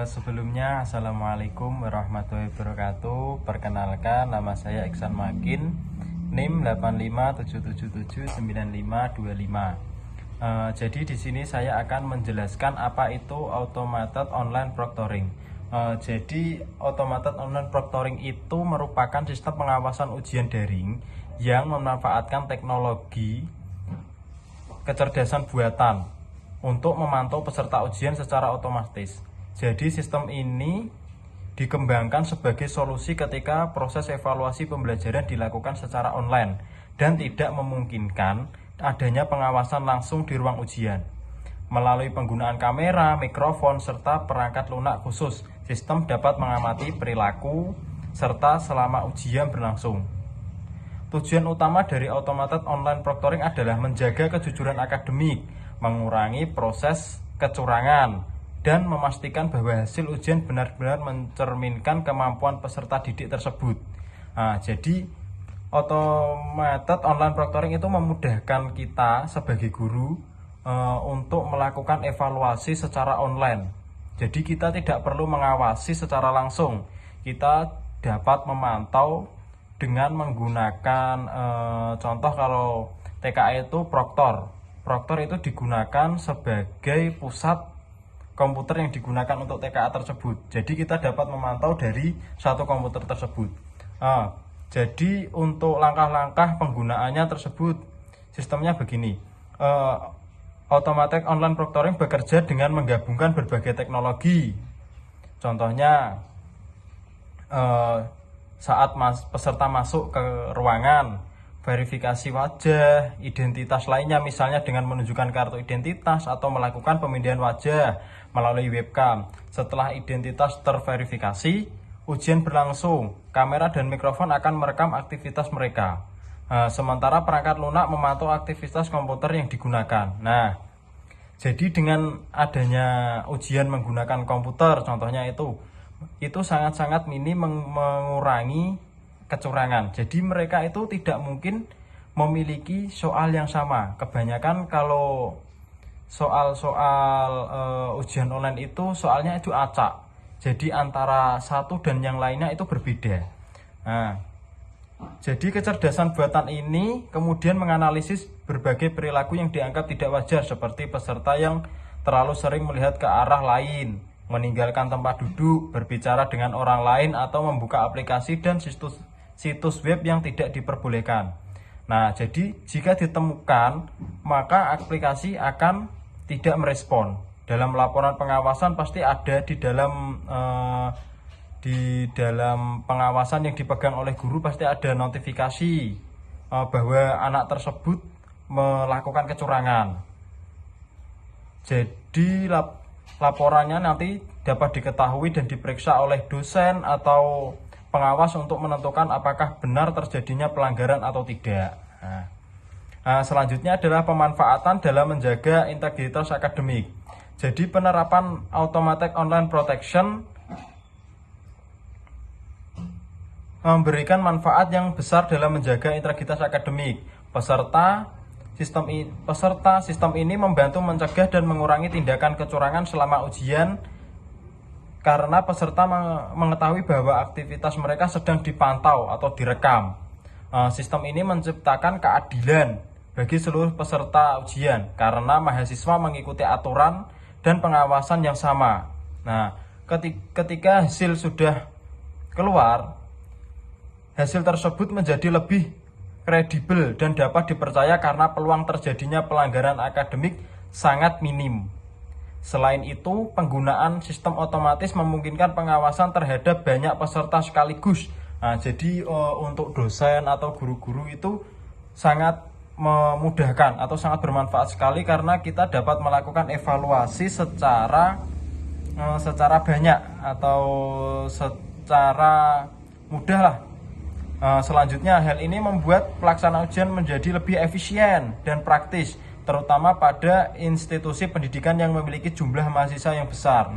Sebelumnya, Assalamualaikum warahmatullahi wabarakatuh. Perkenalkan, nama saya Iksan Makin, NIM 8577795525. Jadi di sini saya akan menjelaskan apa itu automated online proctoring. Jadi automated online proctoring itu merupakan sistem pengawasan ujian daring yang memanfaatkan teknologi kecerdasan buatan untuk memantau peserta ujian secara otomatis. Jadi sistem ini dikembangkan sebagai solusi ketika proses evaluasi pembelajaran dilakukan secara online dan tidak memungkinkan adanya pengawasan langsung di ruang ujian. Melalui penggunaan kamera, mikrofon, serta perangkat lunak khusus, sistem dapat mengamati perilaku serta selama ujian berlangsung. Tujuan utama dari automated online proctoring adalah menjaga kejujuran akademik, mengurangi proses kecurangan, dan memastikan bahwa hasil ujian benar-benar mencerminkan kemampuan peserta didik tersebut. Jadi automated online proctoring itu memudahkan kita sebagai guru untuk melakukan evaluasi secara online. Jadi kita tidak perlu mengawasi secara langsung. Kita dapat memantau dengan menggunakan contoh kalau TKA itu proktor. Proktor itu digunakan sebagai pusat komputer yang digunakan untuk TKA tersebut. Jadi kita dapat memantau dari satu komputer tersebut. Jadi untuk langkah-langkah penggunaannya tersebut, sistemnya begini. Automatic online proctoring bekerja dengan menggabungkan berbagai teknologi. Contohnya saat peserta masuk ke ruangan, verifikasi wajah, identitas lainnya, misalnya dengan menunjukkan kartu identitas atau melakukan pemindahan wajah melalui webcam. Setelah identitas terverifikasi, ujian berlangsung. Kamera dan mikrofon akan merekam aktivitas mereka. Sementara perangkat lunak memantau aktivitas komputer yang digunakan. Nah, jadi dengan adanya ujian menggunakan komputer, contohnya itu sangat-sangat minim mengurangi kecurangan. Jadi mereka itu tidak mungkin memiliki soal yang sama. Kebanyakan kalau soal-soal ujian online itu soalnya itu acak. Jadi antara satu dan yang lainnya itu berbeda. Jadi kecerdasan buatan ini kemudian menganalisis berbagai perilaku yang dianggap tidak wajar, seperti peserta yang terlalu sering melihat ke arah lain, meninggalkan tempat duduk, berbicara dengan orang lain, atau membuka aplikasi dan situs web yang tidak diperbolehkan. Nah, jadi jika ditemukan, maka aplikasi akan tidak merespon. Dalam laporan pengawasan pasti ada di dalam pengawasan yang dipegang oleh guru, pasti ada notifikasi bahwa anak tersebut melakukan kecurangan. Jadi laporannya nanti dapat diketahui dan diperiksa oleh dosen atau pengawas untuk menentukan apakah benar terjadinya pelanggaran atau tidak. Selanjutnya adalah pemanfaatan dalam menjaga integritas akademik. Jadi penerapan automatic online protection memberikan manfaat yang besar dalam menjaga integritas akademik. Peserta sistem ini membantu mencegah dan mengurangi tindakan kecurangan selama ujian, karena peserta mengetahui bahwa aktivitas mereka sedang dipantau atau direkam. Sistem ini menciptakan keadilan bagi seluruh peserta ujian karena mahasiswa mengikuti aturan dan pengawasan yang sama. Nah, ketika hasil sudah keluar, hasil tersebut menjadi lebih kredibel dan dapat dipercaya karena peluang terjadinya pelanggaran akademik sangat minim. Selain itu, penggunaan sistem otomatis memungkinkan pengawasan terhadap banyak peserta sekaligus. Jadi untuk dosen atau guru-guru itu sangat memudahkan atau sangat bermanfaat sekali karena kita dapat melakukan evaluasi secara banyak atau secara mudah lah. Selanjutnya, hal ini membuat pelaksanaan ujian menjadi lebih efisien dan praktis, terutama pada institusi pendidikan yang memiliki jumlah mahasiswa yang besar.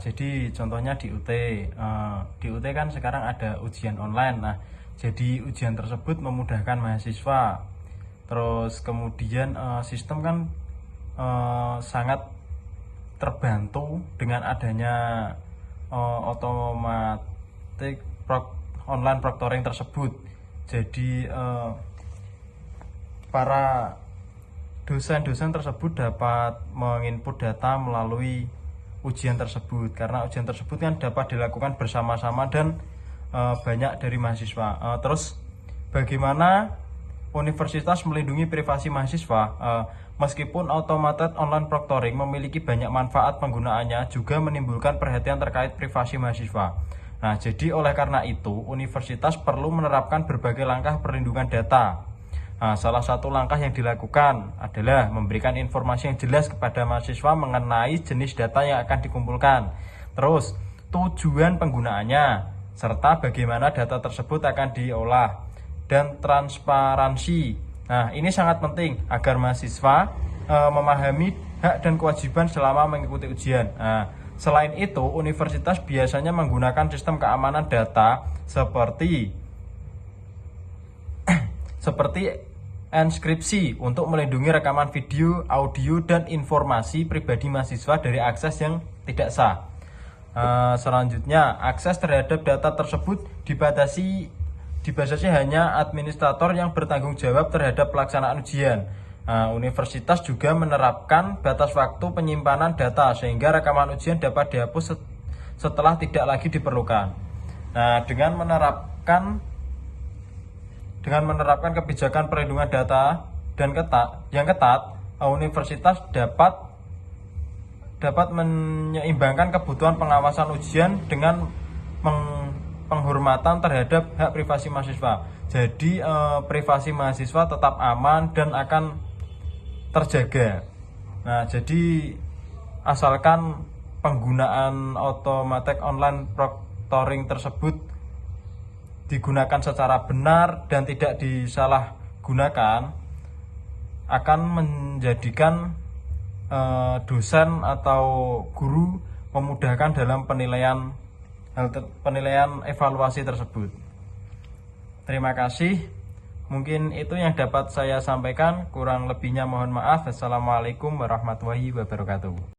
Jadi contohnya di UT. Di UT kan sekarang ada ujian online. Nah, jadi ujian tersebut memudahkan mahasiswa. Terus kemudian sistem kan sangat terbantu dengan adanya otomatik online proctoring tersebut. Jadi para dosen-dosen tersebut dapat menginput data melalui ujian tersebut, karena ujian tersebut kan dapat dilakukan bersama-sama dan banyak dari mahasiswa. Terus bagaimana universitas melindungi privasi mahasiswa? Meskipun automated online proctoring memiliki banyak manfaat, penggunaannya juga menimbulkan perhatian terkait privasi mahasiswa. Nah, jadi oleh karena itu universitas perlu menerapkan berbagai langkah perlindungan data. Nah, salah satu langkah yang dilakukan adalah memberikan informasi yang jelas kepada mahasiswa mengenai jenis data yang akan dikumpulkan, terus tujuan penggunaannya, serta bagaimana data tersebut akan diolah, dan transparansi. Nah, ini sangat penting agar mahasiswa memahami hak dan kewajiban selama mengikuti ujian. Nah, selain itu, universitas biasanya menggunakan sistem keamanan data seperti enskripsi untuk melindungi rekaman video, audio, dan informasi pribadi mahasiswa dari akses yang tidak sah. Selanjutnya, akses terhadap data tersebut dibatasi hanya administrator yang bertanggung jawab terhadap pelaksanaan ujian. Universitas juga menerapkan batas waktu penyimpanan data sehingga rekaman ujian dapat dihapus setelah tidak lagi diperlukan. Nah, dengan menerapkan kebijakan perlindungan data yang ketat, universitas dapat menyeimbangkan kebutuhan pengawasan ujian dengan penghormatan terhadap hak privasi mahasiswa. Jadi privasi mahasiswa tetap aman dan akan terjaga. Nah, jadi asalkan penggunaan automatic online proctoring tersebut digunakan secara benar dan tidak disalahgunakan, akan menjadikan dosen atau guru memudahkan dalam penilaian evaluasi tersebut. Terima kasih. Mungkin itu yang dapat saya sampaikan. Kurang lebihnya mohon maaf. Assalamualaikum warahmatullahi wabarakatuh.